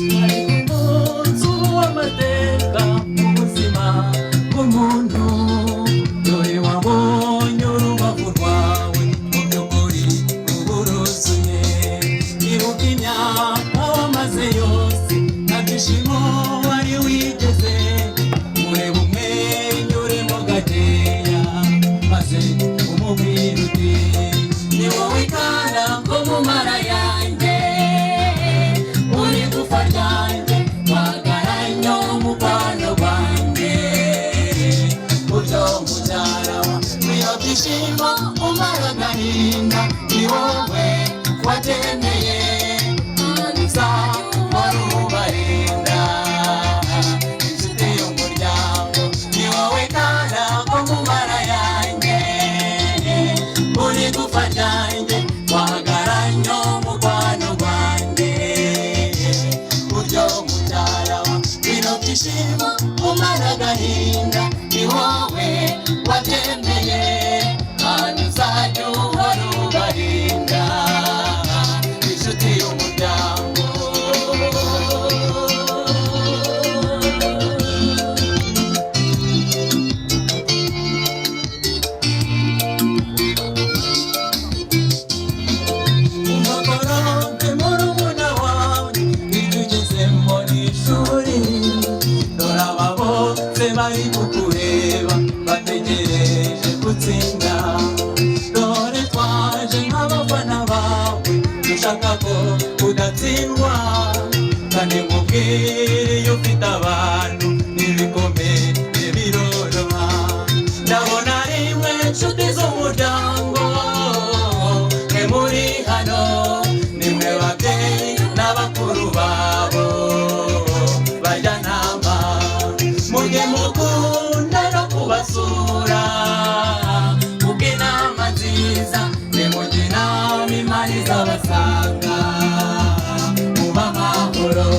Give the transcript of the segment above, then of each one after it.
umunsi w'amateka mu buzima bw'umuntu, dore wabonye urubavu rwawe mu by'ukuri ruburuzuye. Ibuka imyaka wamaze yose nta byishimo wari wigeze, ureba umwenyuremo gakeya maze umubwira uti ni wowe kana ko mu mara yanjye, uri gufa ryanjye wagaranya umubano wanjye. Buryo mubyara wa biyo byishimo umara agahinda, ni wowe watemeye nza warubarinda. Inshuti y'umuryango ni wowe kana ko mu mara yanjye, uri gufa ryanjye wagaranya umubano wanjye. Buryo mubyara wa bino byishimo umara agahinda, ni wowe watemeye kandi uzajya uhora ubarinda. Inshuti y'umuryango umugororwe murumuna wawe ibyo ugezemo n'ishuri, dore aba bose bari kukureba bategereje gutsinda. Dore twaje nk'abafana bawe dushaka ko udatsindwa, kandi mubwire iyo ufite abantu n'ibikomeye biroroha. Ndabona rimwe inshuti z'umuryango mwe muri hano, nimwe babyeyi n'abakuru babo bajyanama, mujye mukunda no kubasura kubw'inama nziza, nimujye inama Imana izabasanga muba amahoro.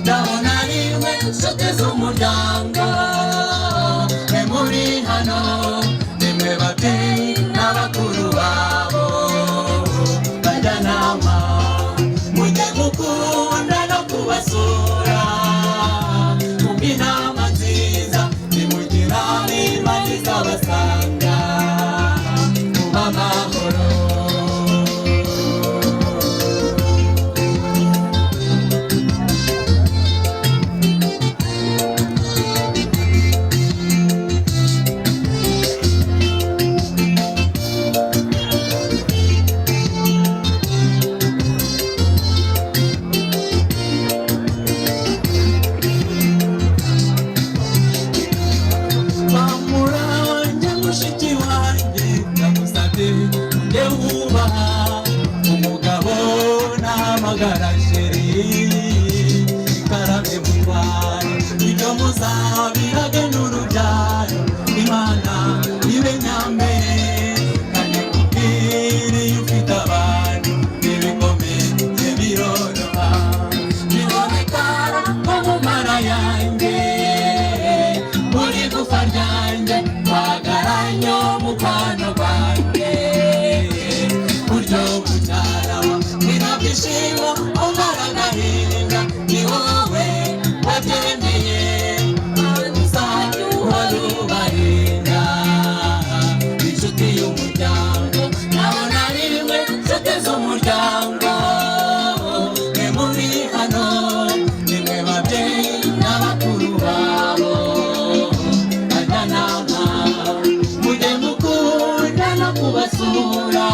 Ndabona rimwe inshuti z'umuryango mwe muri hano, nimwe babyeyi n'abakuru babo bajyanama, mujye mukunda no kubasura kubw'inama nziza, nimujye inama Imana izabasanga muba amahoro. Bamuranje mushiki wanjye ndagusabye ujye wubaha umugabo n'amagara sheri, ikarabe mutware ibyo muzabirage n'urubyaro, Imana ibe nyambere kandi kubwire iyo ufite abantu n'ibikomeye biroroha. Ni wowe kana ko mu mara yanjye, uri gufa ryanjye wagaranya umubano wanjye. Buryo mubyara wa bino byishimo umara agahinda, ni wowe wabyemeye kandi uzajya uhora ubarinda. Inshuti y'umuryango ndabona rimwe inshuti z'umuryango mwe muri hano, nimwe babyeyi n'abakuru babo bajyanama, mujye mukunda no kubasura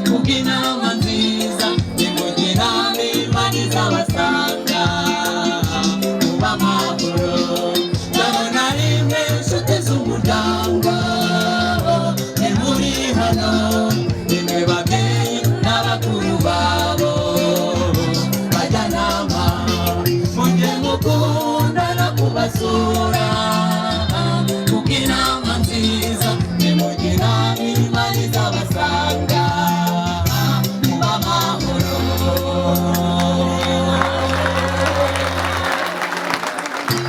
kubw'inama nziza, nimujye inama Imana izabasanga muba amahoro. Ndabona rimwe inshuti z'umuryango mwe muri hano,